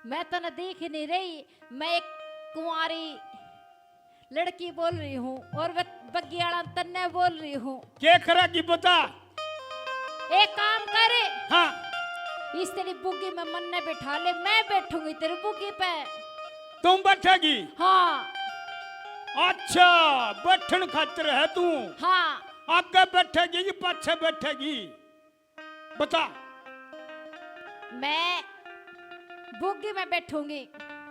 मैं तो न देख ही नहीं रही, मैं एक कुंवारी लड़की बोल रही हूँ और बग्गियाड़ा तन्ने बोल रही हूँ। क्या करेगी बता। एक काम करे, हाँ इस तेरी बुग्गी में मन ने बैठा ले, मैं बैठूंगी तेरी बुग्गी पे। तुम बैठेगी? हाँ अच्छा बैठन खातिर है तू? हाँ। आगे बैठेगी कि पीछे बैठेगी बता। मैं बुग्गी में बैठूंगी।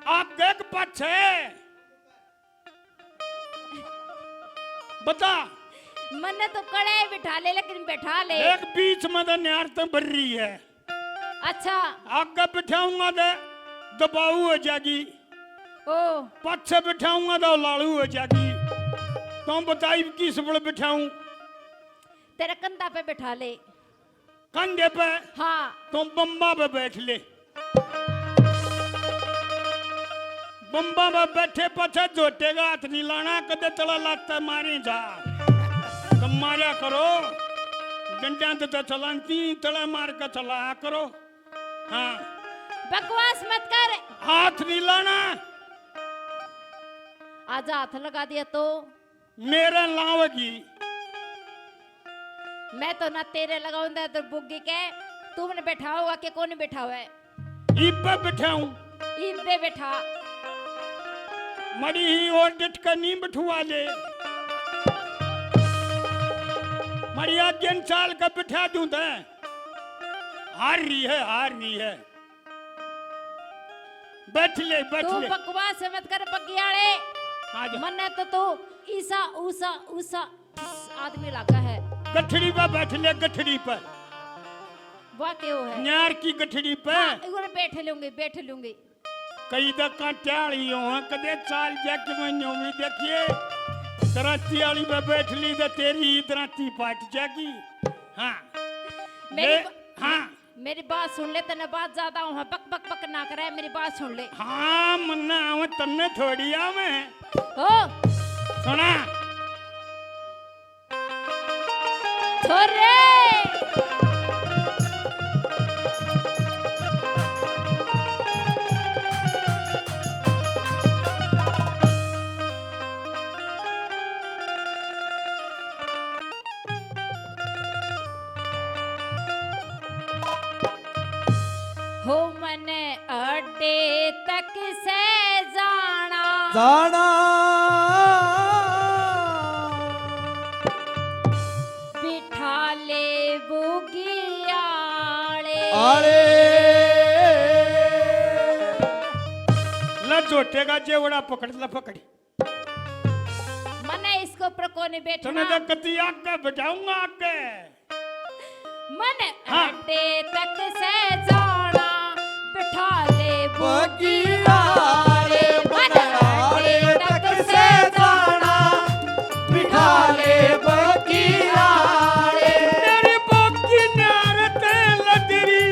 आगे के पीछे बता। मन तो कड़े बिठा ले, लेकिन बैठा ले। एक बीच में तो न्यार तो भर रही है। अच्छा आगे बिठाऊंगा तो दबाऊ हो जाएगी, ओ पीछे बिठाऊंगा तो लाड़ू हो जाएगी। तुम बताई किस पर बिठाऊं? तेरे कंधा पे बैठा ले। कंधे पे? हाँ। तुम बम्बा पे बैठ ले। बम्बा पे बैठे पछे जोटेगा हाथ नहीं लाना, कदे तला लाता मारे जा। तुम मारा करो, डंडा तो चलाती तला मार कर चला करो। हाँ बकवास मत कर। हाथ नहीं लाना। आजा हाथ लगा दिया तो मेरे लावगी। मैं तो ना तेरे लगाऊंगा तो बुग्गी के। तुमने बैठा होगा कि कौन बैठा हुआ है? इब पे बैठाऊं? इब पे बैठा। मरी ही और डिट कर नहीं बिठवा ले। मरी आज्ञन चाल का बिठा दूं तो हार रही है, हार रही है। बैठ ले बैठ तू ले। बकवास मत कर बग्गियाड़े। आजा। मन तो तू ईसा ऊसा ऊसा आदमी लगा है। गठड़ी पर बैठ ले, गठड़ी पर। वाह क्यों है? न्यार की गठड़ी पे। हाँ, बैठ लूंगी बैठ लूंगी। कई दका ट्याली हो कदे चाल जग मनो भी देखिए। दराती वाली पे बैठ ली तो तेरी दराती पाट जाएगी। हाँ हाँ मेरी बात सुन ले, तने बात ज्यादा हूँ, बक बक बक ना करे, मेरी बात सुन ले। हाँ मन्ना आवे तन्ने थोड़ी आवे हो सुना। छोरे हो मने अड्डे तक से जाना जाना बिठा ले बुगियाड़े। आड़े ला जोटेगा जेवड़ा पकड़ ला पकड़ी। मने इसको ऊपर कोने बैठना। तने तो कति आगे बैठाऊंगा आगे। मन हाँ। अड्डे तक से जाना बिठा ले बगियाड़े मन अड्डे तक से जाना बिठा ले बगियाड़े। मेरी बोकी नार तेल दरी,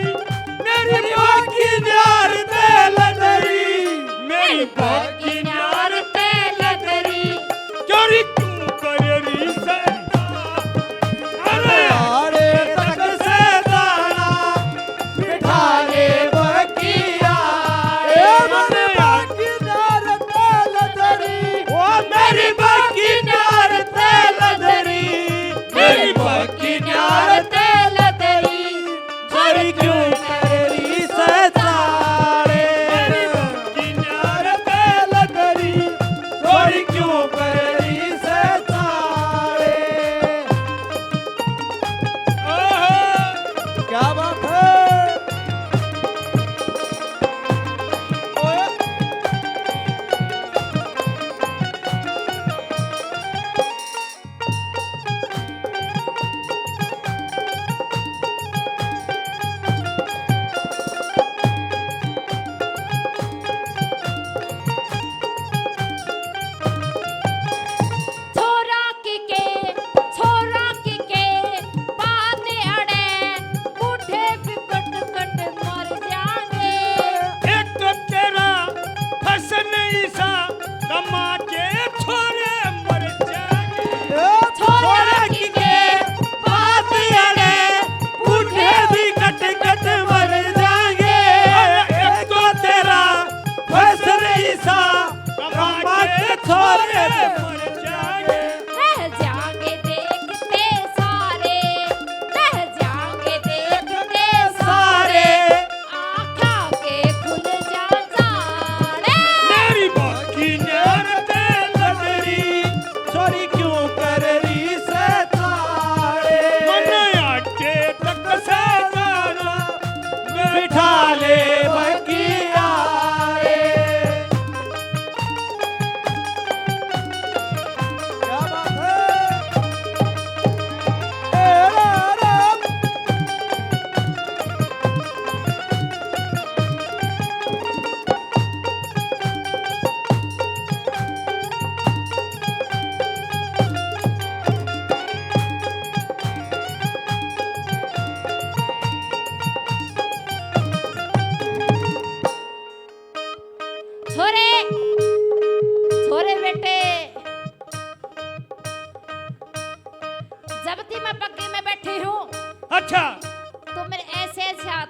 मेरी बाकी न्यार तेल दरी, मेरी बग्गी नार तेल दरी। चोरी क्यों करेरी से? अरे आड़े तक से जाना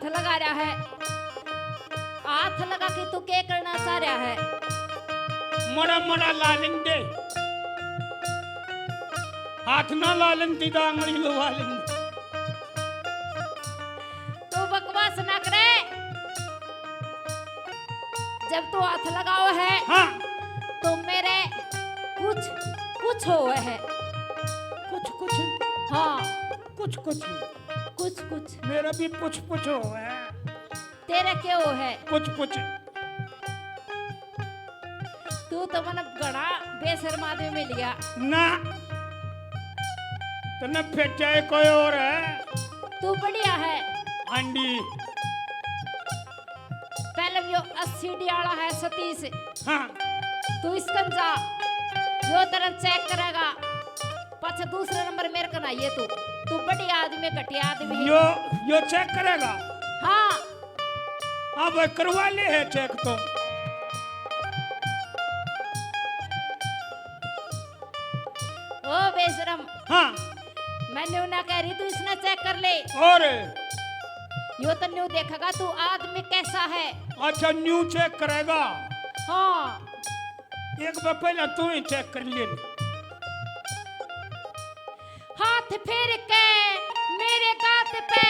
हाथ लगा रहा है। हाथ लगा के तू क्या करना चाह रहा है? मोड़ा मोड़ा लालिन दे, हाथ ना लालिन दी आंगली लुवा लें। तू बकवास ना करे। जब तू हाथ लगाओ है हाँ तो मेरे कुछ कुछ हो है। कुछ कुछ हाँ कुछ कुछ कुछ कुछ मेरा भी पुछ पुछ हो है। तेरे क्या हो है? पुछ पुछ तू तो मन गड़ा बेशर्म आदमी मिल गया ना, तने फेंचा है कोई और है। तू बढ़िया है। अंडी पहले यो 80 डियाला है सतीश, हाँ तू इसकन जा, यो तरह चेक करेगा। पाछा दूसरा नंबर मेरे कन आइए। तू बढ़िया आदमी घटिया आदमी है। यो चेक करेगा। हाँ अब करवा ले है चेक तो। ओ बेशरम, हाँ मैं न्यू ना कह रही, तू इसने चेक कर ले। और यो तो न्यू देखेगा तू आदमी कैसा है। अच्छा न्यू चेक करेगा। हाँ एक बार पहले तू ही चेक कर ले। हाथ फेर के मेरे गात पे,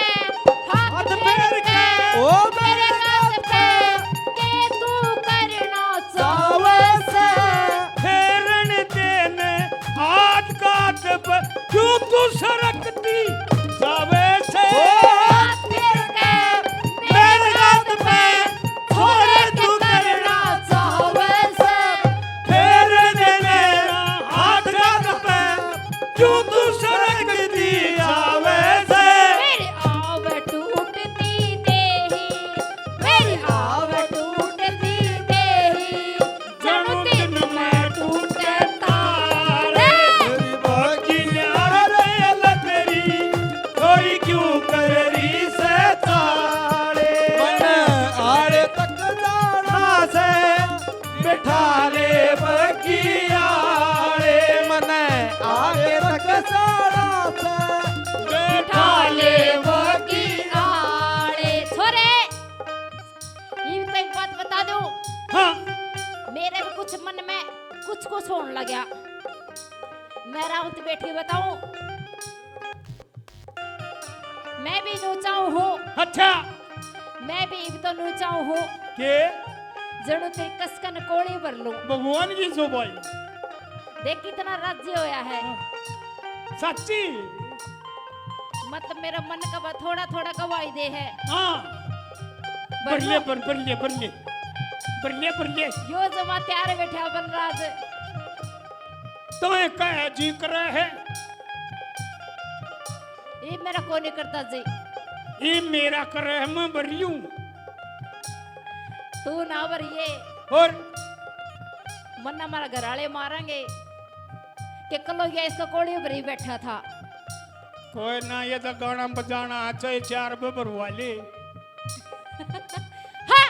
हाथ हाथ फेर फेर के के, ओ मेरे गात पे, के तू करना चाहे चावे से फेरन देने हाथ काट पर क्यों तू सरकती जावे से। हाथ फेर के मेरे गात पे, थोड़े के तू करना चाहे से। फेरन देने हाथ काट पर क्यों तू सरकती जावे से। मेरी आव टूटती देही, मेरी आव टूटती देही, जनु दिन में टूटे तारे। तेरी बाकी थोड़ी क्यों कर रही से तारे। मन आड़े तक जाना से बिठा ले बगियाड़े। मन आगे तक जाना से बैठा ले की आड़े। छोरे, ये तो एक बात बता दूं, हाँ मेरे भी कुछ मन में कुछ कुछ होने लग गया। मैं राउत बैठ के बताऊं, मैं भी नूचाऊ हूँ, अच्छा मैं भी तो नूचाऊ हूँ। के जणु ते कसकन कोड़ी भर लूं। भगवान की जो भाई देख कितना राज्य होया है। सच्ची। मतलब मेरा मन का थोड़ा थोड़ा गवाही दे है। हाँ बरले बरले बरले बरले बरले यो जमा त्यार बैठा बनराज। तुम्हें कह जी कर है। ये मेरा को नहीं करता जी। ये मेरा कर है, मैं बरलूं। तू ना बर ये और मन हमारा घर वाले मारेंगे कि कलो ये इसका कोड़ी भरी बैठा था। कोई ना, ये तो गाना बजाना अच्छा 4 बबर वाले। हाँ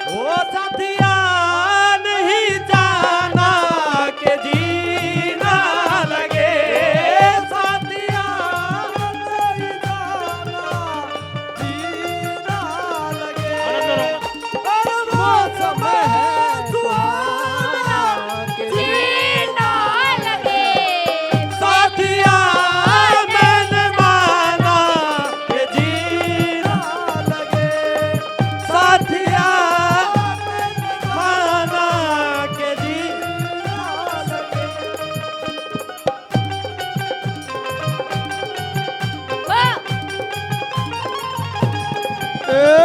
ओ साथिया नहीं जाना के जीना लगे। साथिया नहीं जाना जीना लगे। और मौसम है सुहाना के जीना लगे। साथिया मैंने माना के जीना लगे। साथिया मैंने माना के जीना लगे। हाँ, ए